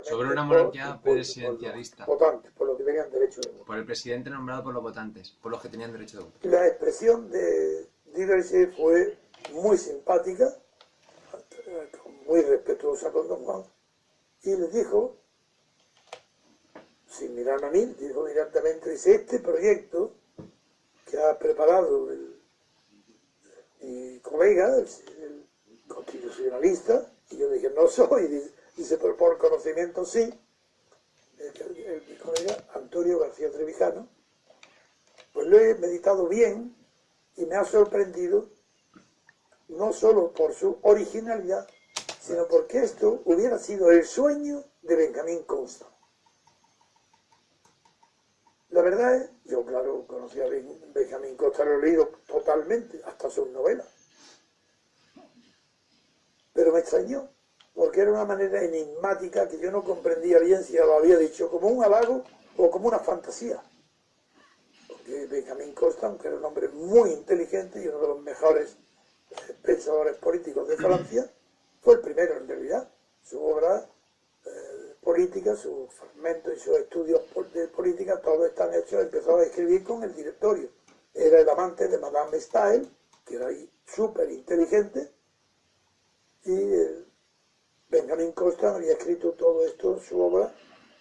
Sobre una monarquía presidencialista. Por los votantes, por los que tenían derecho de voto. Por el presidente nombrado por los votantes, por los que tenían derecho de voto. La expresión de Diverger fue muy simpática, muy respetuosa con don Juan, y le dijo, sin mirarme a mí, dijo directamente, dice, este proyecto que ha preparado mi colega, el constitucionalista, y yo dije, no soy, dice, pero por conocimiento sí, mi colega Antonio García Trevijano, pues lo he meditado bien y me ha sorprendido, no solo por su originalidad, sino porque esto hubiera sido el sueño de Benjamín Constant. La verdad es, yo claro, conocía a Benjamín Constant, lo he leído totalmente, hasta sus novelas. Pero me extrañó, porque era una manera enigmática que yo no comprendía bien si ya lo había dicho como un halago o como una fantasía. Porque Benjamín Constant, que era un hombre muy inteligente y uno de los mejores pensadores políticos de Francia, fue el primero en realidad. Su obra política, sus fragmentos y sus estudios de política, todos están hechos, empezó a escribir con el directorio. Era el amante de Madame Staël, que era súper inteligente, y Benjamín Constant había escrito todo esto, su obra,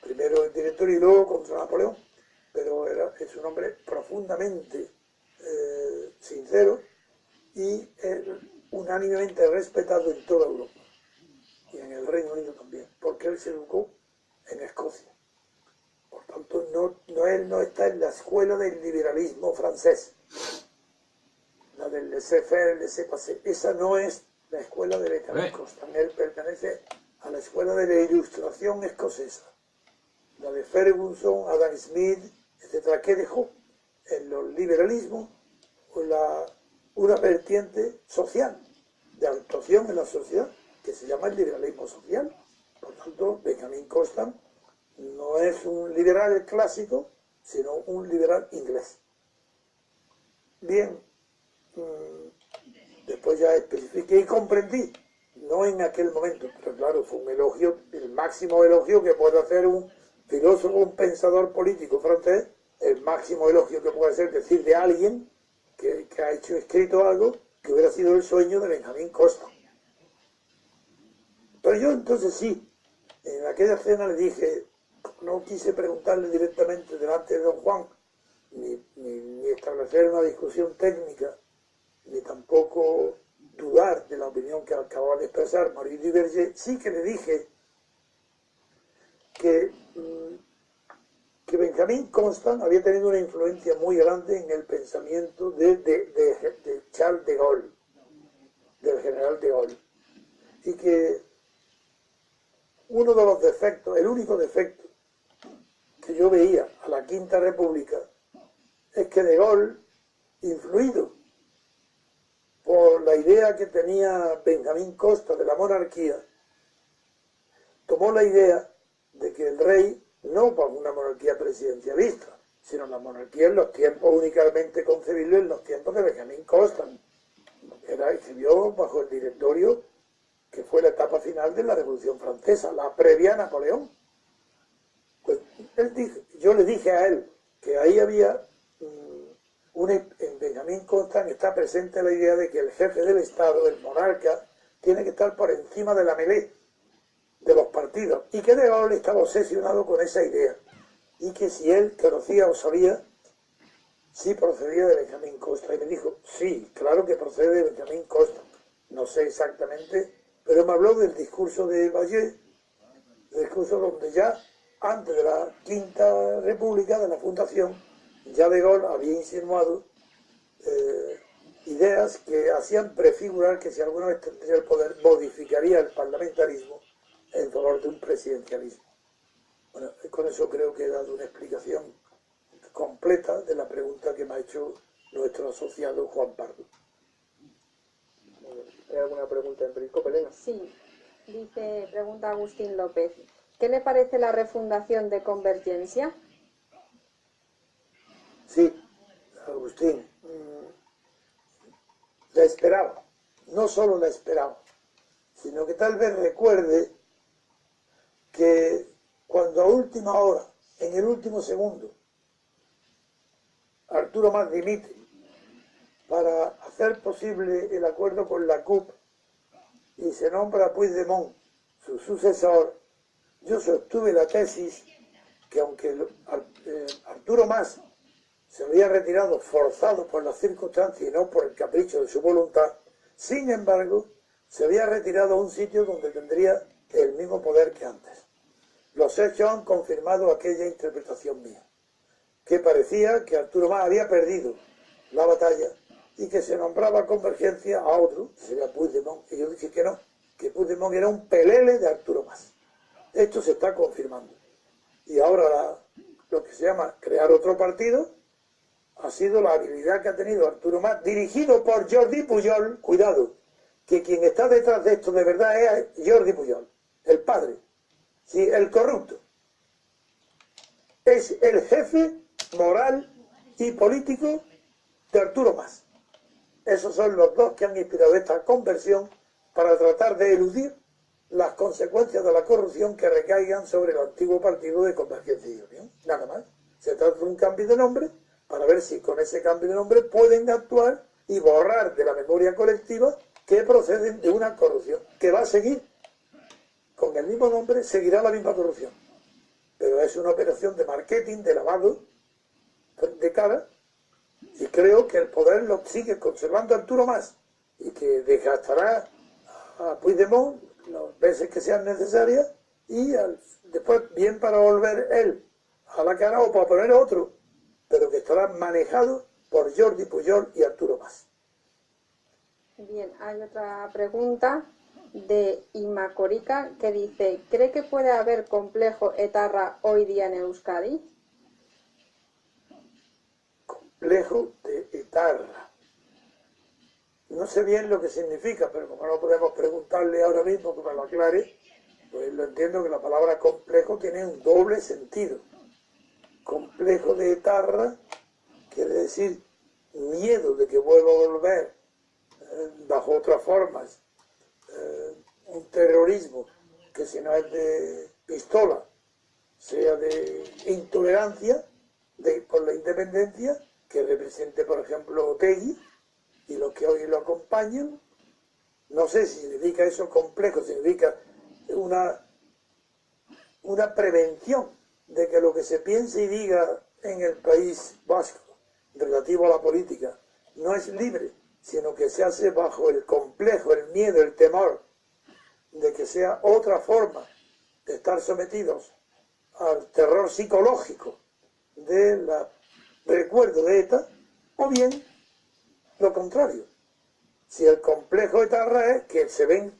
primero el directorio y luego contra Napoleón, pero es un hombre profundamente sincero y unánimemente respetado en toda Europa y en el Reino Unido también, porque él se educó en Escocia. Por tanto, él no está en la escuela del liberalismo francés, la del laissez-faire, laissez-passer. Esa no es la escuela de Benjamín Constant. Él pertenece a la escuela de la ilustración escocesa, la de Ferguson, Adam Smith, etcétera, que dejó en los liberalismos una vertiente social, de actuación en la sociedad, que se llama el liberalismo social. Por tanto, Benjamín Constant no es un liberal clásico, sino un liberal inglés. Bien, después ya especifiqué y comprendí, no en aquel momento, pero claro, fue un elogio, el máximo elogio que puede hacer un filósofo, un pensador político francés, el máximo elogio que puede hacer decir de alguien que ha escrito algo que hubiera sido el sueño de Benjamín Constant. Pero yo entonces sí, en aquella cena le dije, no quise preguntarle directamente delante de don Juan, ni establecer una discusión técnica, ni tampoco dudar de la opinión que acababa de expresar Maurice Duverger. Sí que le dije que Benjamín Constant había tenido una influencia muy grande en el pensamiento de Charles de Gaulle, del general de Gaulle, y que uno de los defectos, el único defecto que yo veía a la Quinta República, es que de Gaulle, influido por la idea que tenía Benjamín Constant de la monarquía, tomó la idea de que el rey, no por una monarquía presidencialista, sino la monarquía en los tiempos únicamente concebibles, en los tiempos de Benjamín Constant. Escribió bajo el directorio que fue la etapa final de la Revolución Francesa, la previa a Napoleón. Pues yo le dije a él que ahí había, en Benjamín Constant está presente la idea de que el jefe del Estado, el monarca, tiene que estar por encima de la mêlée de los partidos, y que de Gaulle estaba obsesionado con esa idea, y que si él conocía o sabía si procedía de Benjamín Constant. Y me dijo, sí, claro que procede de Benjamín Constant, no sé exactamente, pero me habló del discurso de Bayeux, el discurso donde ya antes de la Quinta República, de la fundación, ya de Gaulle había insinuado ideas que hacían prefigurar que si alguna vez tendría el poder, modificaría el parlamentarismo en favor de un presidencialismo. Bueno, con eso creo que he dado una explicación completa de la pregunta que me ha hecho nuestro asociado Juan Pardo. ¿Hay alguna pregunta en Periscope, Elena? Sí, pregunta Agustín López. ¿Qué le parece la refundación de Convergencia? Sí, Agustín, la esperaba. No solo la esperaba, sino que tal vez recuerde que última hora, en el último segundo, Arturo Mas dimite para hacer posible el acuerdo con la CUP y se nombra a Puigdemont su sucesor, yo sostuve la tesis que aunque Arturo Mas se había retirado forzado por las circunstancias y no por el capricho de su voluntad, sin embargo, se había retirado a un sitio donde tendría el mismo poder que antes. Los hechos han confirmado aquella interpretación mía, que parecía que Arturo Mas había perdido la batalla y que se nombraba Convergencia a otro, que sería Puigdemont, y yo dije que no, que Puigdemont era un pelele de Arturo Mas. Esto se está confirmando. Y ahora lo que se llama crear otro partido ha sido la habilidad que ha tenido Arturo Mas, dirigido por Jordi Pujol. Cuidado, que quien está detrás de esto de verdad es Jordi Pujol, el padre, sí, el corrupto. Es el jefe moral y político de Arturo Mas. Esos son los dos que han inspirado esta conversión para tratar de eludir las consecuencias de la corrupción que recaigan sobre el antiguo partido de Convergencia y Unión. Nada más. Se trata de un cambio de nombre para ver si con ese cambio de nombre pueden actuar y borrar de la memoria colectiva que proceden de una corrupción que va a seguir. Con el mismo nombre seguirá la misma corrupción. Pero es una operación de marketing, de lavado de cara, y creo que el poder lo sigue conservando Arturo Mas y que desgastará a Puigdemont las veces que sean necesarias y después bien para volver él a la cara o para poner otro, pero que estará manejado por Jordi Pujol y Arturo Mas. Bien, hay otra pregunta de Imacorica que dice: ¿cree que puede haber complejo etarra hoy día en Euskadi? Complejo de etarra. No sé bien lo que significa, pero como no podemos preguntarle ahora mismo que me lo aclare, pues lo entiendo que la palabra complejo tiene un doble sentido. Complejo de etarra quiere decir miedo de que vuelva a volver bajo otras formas, un terrorismo que si no es de pistola, sea de intolerancia por la independencia, que represente por ejemplo Otegi y los que hoy lo acompañan. No sé si significa eso complejo, significa una prevención de que lo que se piense y diga en el País Vasco relativo a la política no es libre, sino que se hace bajo el complejo, el miedo, el temor de que sea otra forma de estar sometidos al terror psicológico del recuerdo de ETA, o bien lo contrario. Si el complejo etarra es que se ven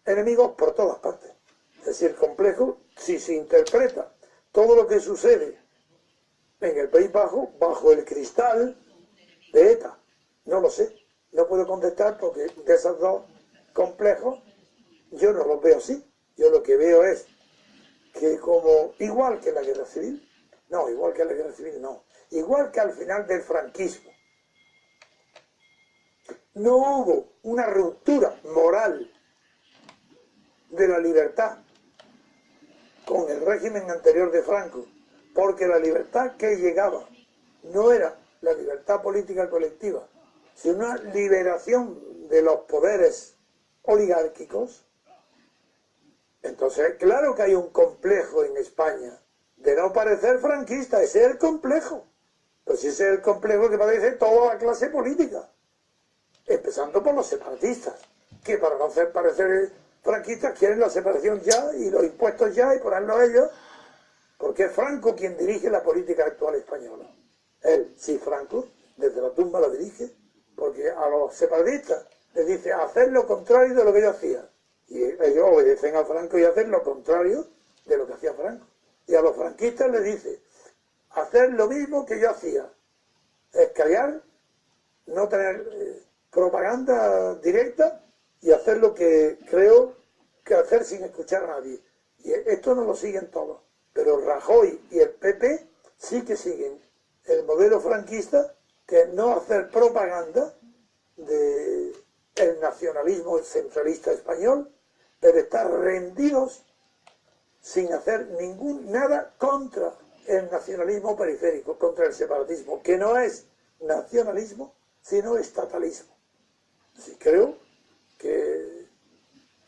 enemigos por todas partes. Es decir, complejo, si se interpreta todo lo que sucede en el País Vasco bajo el cristal de ETA. No lo sé, no puedo contestar porque de esos dos complejos yo no los veo así. Yo lo que veo es que como igual que la guerra civil, no, igual que la guerra civil no, igual que al final del franquismo, no hubo una ruptura moral de la libertad con el régimen anterior de Franco, porque la libertad que llegaba no era la libertad política colectiva, sino una liberación de los poderes oligárquicos. Entonces, claro que hay un complejo en España de no parecer franquista, ese es el complejo. Pues si ese es el complejo que padece toda la clase política, empezando por los separatistas, que para no hacer parecer franquistas quieren la separación ya y los impuestos ya y ponerlos ellos, porque es Franco quien dirige la política actual española. Él, sí, Franco, desde la tumba la dirige, porque a los separatistas les dice hacer lo contrario de lo que yo hacía. Y ellos obedecen a Franco y hacen lo contrario de lo que hacía Franco. Y a los franquistas les dice hacer lo mismo que yo hacía, escallar, no tener propaganda directa y hacer lo que creo que hacer sin escuchar a nadie. Y esto no lo siguen todos, pero Rajoy y el PP sí que siguen el modelo franquista, que es no hacer propaganda del nacionalismo centralista español, pero estar rendidos sin hacer nada contra el nacionalismo periférico, contra el separatismo, que no es nacionalismo, sino estatalismo. Así creo que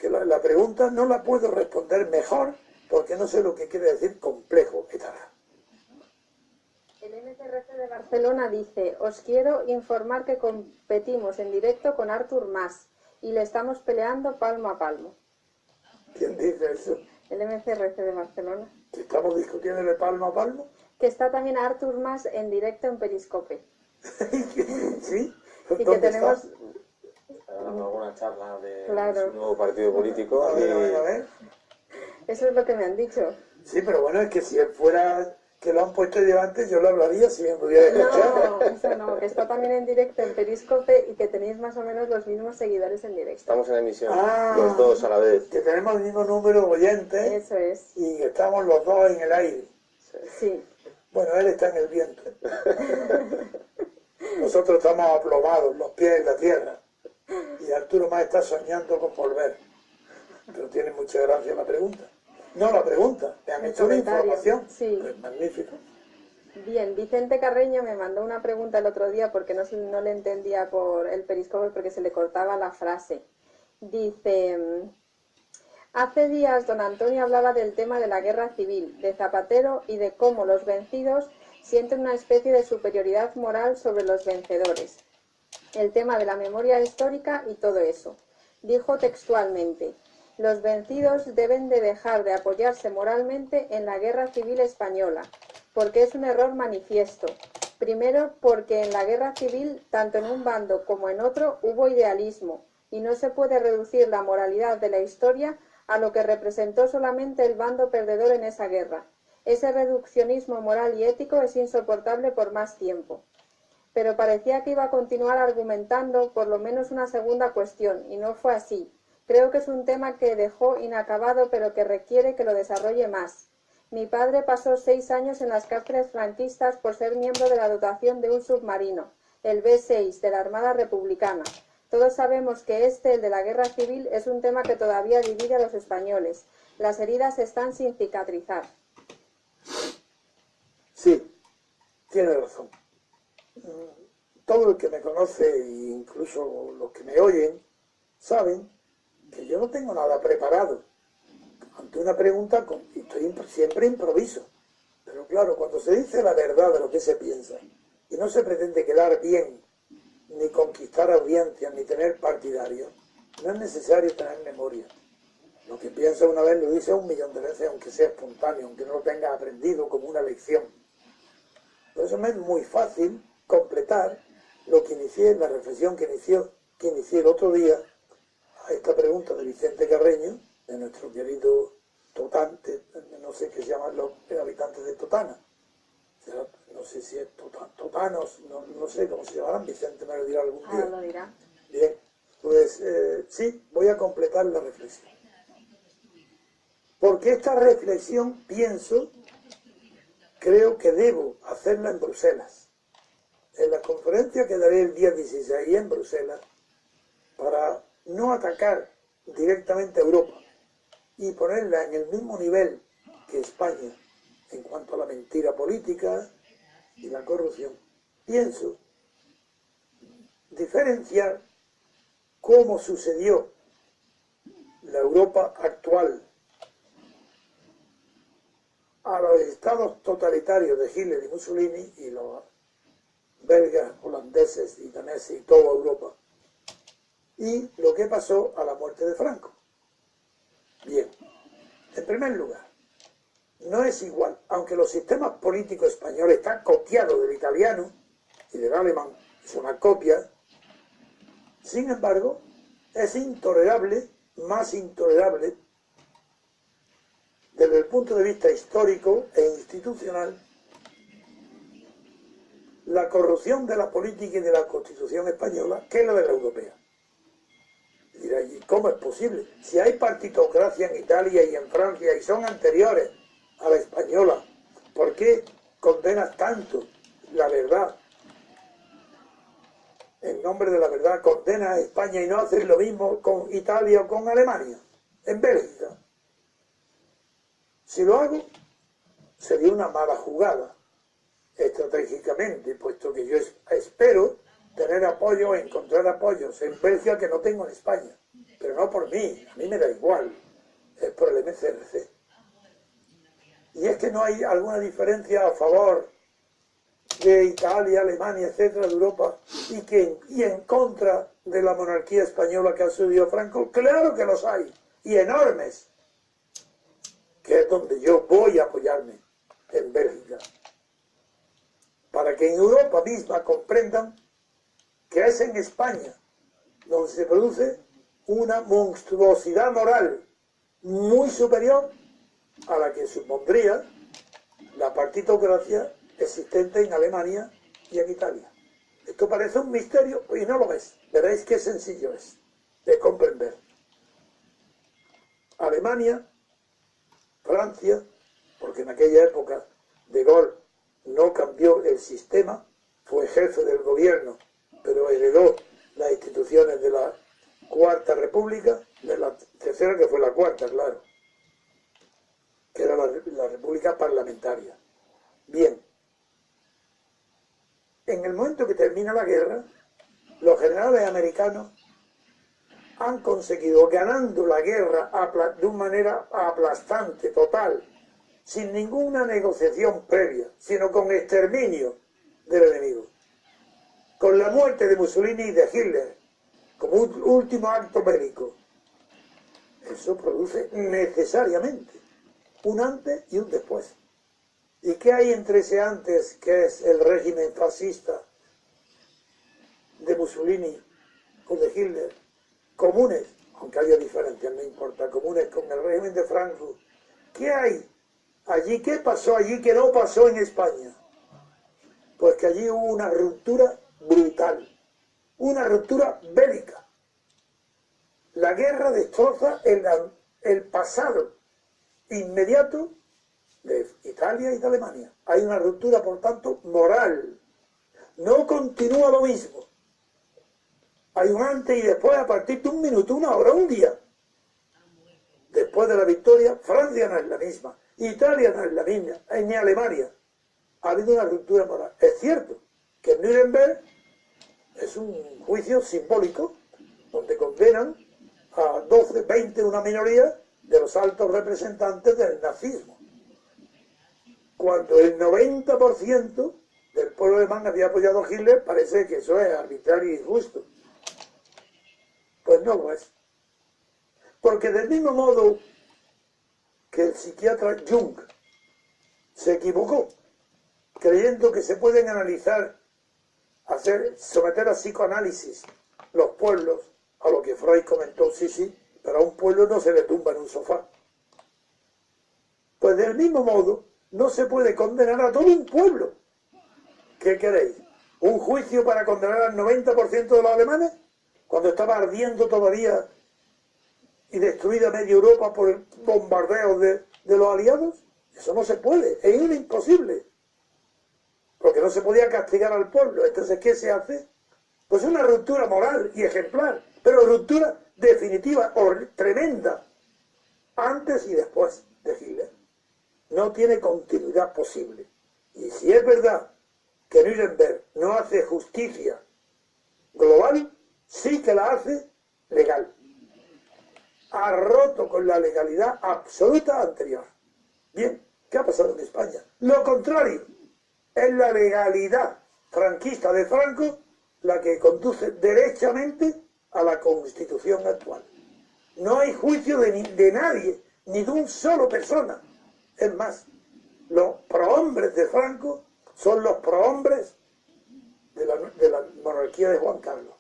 la pregunta no la puedo responder mejor porque no sé lo que quiere decir complejo etarra. El MCRC de Barcelona dice: os quiero informar que competimos en directo con Artur Mas y le estamos peleando palmo a palmo. ¿Quién dice eso? El MCRC de Barcelona. ¿Que estamos discutiendo de palmo a palmo? Que está también Artur Mas en directo en Periscope. ¿Sí? Y que tenemos... dando alguna charla de Claro. su nuevo partido político. A ver. Eso es lo que me han dicho. Sí, pero bueno, es que si él fuera que lo han puesto delante, yo lo hablaría si me pudiera escuchar. No, eso no, que está también en directo en Periscope y que tenéis más o menos los mismos seguidores en directo. Estamos en emisión, Ah, los dos a la vez. Que tenemos el mismo número de oyentes Eso es. y que estamos los dos en el aire. Sí. Bueno, él está en el viento. Nosotros estamos aplomados, los pies en la tierra. Y Arturo Más está soñando con volver. Pero tiene mucha gracia la pregunta. No la pregunta, me han El hecho una comentario, información. sí. Pues magnífico. Bien, Vicente Carreño me mandó una pregunta el otro día porque no le entendía por el Periscope porque se le cortaba la frase. Dice: hace días don Antonio hablaba del tema de la guerra civil, de Zapatero y de cómo los vencidos sienten una especie de superioridad moral sobre los vencedores. El tema de la memoria histórica y todo eso. Dijo textualmente: los vencidos deben de dejar de apoyarse moralmente en la guerra civil española, porque es un error manifiesto. Primero, porque en la guerra civil, tanto en un bando como en otro, hubo idealismo, y no se puede reducir la moralidad de la historia a lo que representó solamente el bando perdedor en esa guerra. Ese reduccionismo moral y ético es insoportable por más tiempo. Pero parecía que iba a continuar argumentando por lo menos una segunda cuestión, y no fue así. Creo que es un tema que dejó inacabado, pero que requiere que lo desarrolle más. Mi padre pasó 6 años en las cárceles franquistas por ser miembro de la dotación de un submarino, el B-6 de la Armada Republicana. Todos sabemos que el de la guerra civil, es un tema que todavía divide a los españoles. Las heridas están sin cicatrizar. Sí, tiene razón. Todo el que me conoce, e incluso los que me oyen, saben que yo no tengo nada preparado. Ante una pregunta, siempre improviso. Pero claro, cuando se dice la verdad de lo que se piensa, y no se pretende quedar bien, ni conquistar audiencias, ni tener partidarios, no es necesario tener memoria. Lo que piensa una vez lo dice 1.000.000 de veces, aunque sea espontáneo, aunque no lo tenga aprendido como una lección. Por eso me es muy fácil completar lo que inicié, la reflexión que inicié el otro día a esta pregunta de Vicente Carreño, de nuestro querido Totante, no sé qué se llaman los habitantes de Totana. No sé si es Totanos, no sé cómo se llamarán, Vicente me lo dirá algún día. Ahora lo dirá. Bien, pues sí, voy a completar la reflexión. Porque esta reflexión, creo que debo hacerla en Bruselas. En la conferencia que daré el día 16 en Bruselas, para no atacar directamente a Europa y ponerla en el mismo nivel que España en cuanto a la mentira política y la corrupción, pienso diferenciar cómo sucedió la Europa actual a los estados totalitarios de Hitler y Mussolini y los belgas, holandeses y daneses y toda Europa, y lo que pasó a la muerte de Franco. Bien, en primer lugar, no es igual, aunque los sistemas políticos españoles están copiados del italiano y del alemán, es una copia, sin embargo, es intolerable, más intolerable, desde el punto de vista histórico e institucional, la corrupción de la política y de la Constitución española que la de la europea. Dirá, ¿y cómo es posible? Si hay partitocracia en Italia y en Francia y son anteriores a la española, ¿por qué condenas tanto la verdad? En nombre de la verdad condenas a España y no haces lo mismo con Italia o con Alemania, en Bélgica. Si lo hago, sería una mala jugada, estratégicamente, puesto que yo espero tener apoyo, encontrar apoyos en Bélgica que no tengo en España. Pero no por mí, a mí me da igual, es por el MCRC. Y es que no hay alguna diferencia a favor de Italia, Alemania, etcétera, de Europa, y en contra de la monarquía española que ha subido Franco. Claro que los hay, y enormes, que es donde yo voy a apoyarme, en Bélgica, para que en Europa misma comprendan que es en España donde se produce una monstruosidad moral muy superior a la que supondría la partitocracia existente en Alemania y en Italia. Esto parece un misterio y no lo es. Veréis qué sencillo es de comprender. Alemania, Francia, porque en aquella época De Gaulle no cambió el sistema, fue jefe del gobierno, pero heredó las instituciones de la Cuarta República, de la tercera que fue la cuarta, claro, que era la República Parlamentaria. Bien, en el momento que termina la guerra, los generales americanos han conseguido, ganando la guerra de una manera aplastante, total, sin ninguna negociación previa, sino con exterminio del enemigo, con la muerte de Mussolini y de Hitler, como un último acto bélico. Eso produce necesariamente un antes y un después. ¿Y qué hay entre ese antes, que es el régimen fascista de Mussolini o de Hitler, comunes, aunque haya diferencias, no importa, comunes con el régimen de Franco? ¿Qué hay allí? ¿Qué pasó allí que no pasó en España? Pues que allí hubo una ruptura brutal, una ruptura bélica. La guerra destroza el pasado inmediato de Italia y de Alemania. Hay una ruptura, por tanto, moral. No continúa lo mismo. Hay un antes y después a partir de un minuto, una hora, un día. Después de la victoria, Francia no es la misma, Italia no es la misma, ni Alemania. Ha habido una ruptura moral. Es cierto que Nuremberg es un juicio simbólico donde condenan a 12, 20, una minoría de los altos representantes del nazismo, cuando el 90% del pueblo alemán había apoyado a Hitler. Parece que eso es arbitrario e injusto. Pues no lo es. Porque del mismo modo que el psiquiatra Jung se equivocó, creyendo que se pueden analizar, someter a psicoanálisis los pueblos, a lo que Freud comentó, sí, pero a un pueblo no se le tumba en un sofá. Pues del mismo modo, no se puede condenar a todo un pueblo. ¿Qué queréis? ¿Un juicio para condenar al 90% de los alemanes? Cuando estaba ardiendo todavía y destruida media Europa por el bombardeo de los aliados. Eso no se puede, es imposible. Porque no se podía castigar al pueblo. Entonces, ¿qué se hace? Pues una ruptura moral y ejemplar, pero ruptura definitiva, tremenda, antes y después de Hitler. No tiene continuidad posible. Y si es verdad que Nuremberg no hace justicia global, sí que la hace legal. Ha roto con la legalidad absoluta anterior. Bien, ¿qué ha pasado en España? Lo contrario, es la legalidad franquista de Franco la que conduce derechamente a la Constitución actual. No hay juicio de nadie, ni de un solo persona. Es más, los prohombres de Franco son los prohombres de la monarquía de Juan Carlos.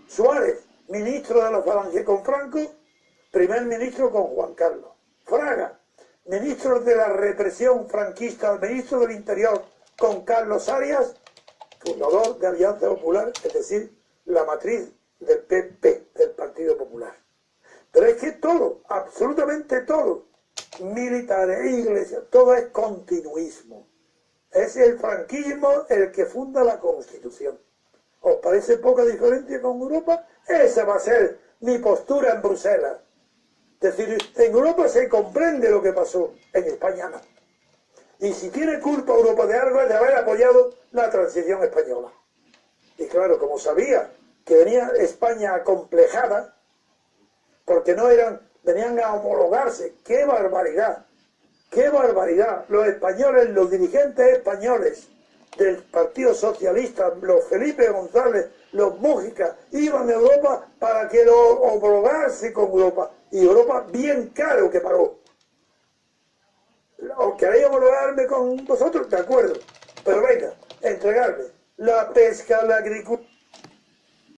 Suárez, ministro de la Falange con Franco, primer ministro con Juan Carlos. Fraga, ministro de la represión franquista, ministro del Interior con Carlos Arias, fundador de Alianza Popular, es decir, la matriz del PP, del Partido Popular. Pero es que todo, absolutamente todo, militares, iglesias, todo es continuismo. Es el franquismo el que funda la Constitución. ¿Os parece poca diferencia con Europa? Esa va a ser mi postura en Bruselas. Es decir, en Europa se comprende lo que pasó, en España no. Y si tiene culpa Europa de algo es de haber apoyado la transición española. Y claro, como sabía que venía España acomplejada, porque no eran, venían a homologarse, ¡qué barbaridad! ¡Qué barbaridad! Los españoles, los dirigentes españoles del Partido Socialista, los Felipe González, los Mújica, iban a Europa para que lo homologase con Europa. Y Europa bien caro que pagó. ¿Os queréis homologarme con vosotros? De acuerdo. Pero venga, entregarme la pesca, la agricultura.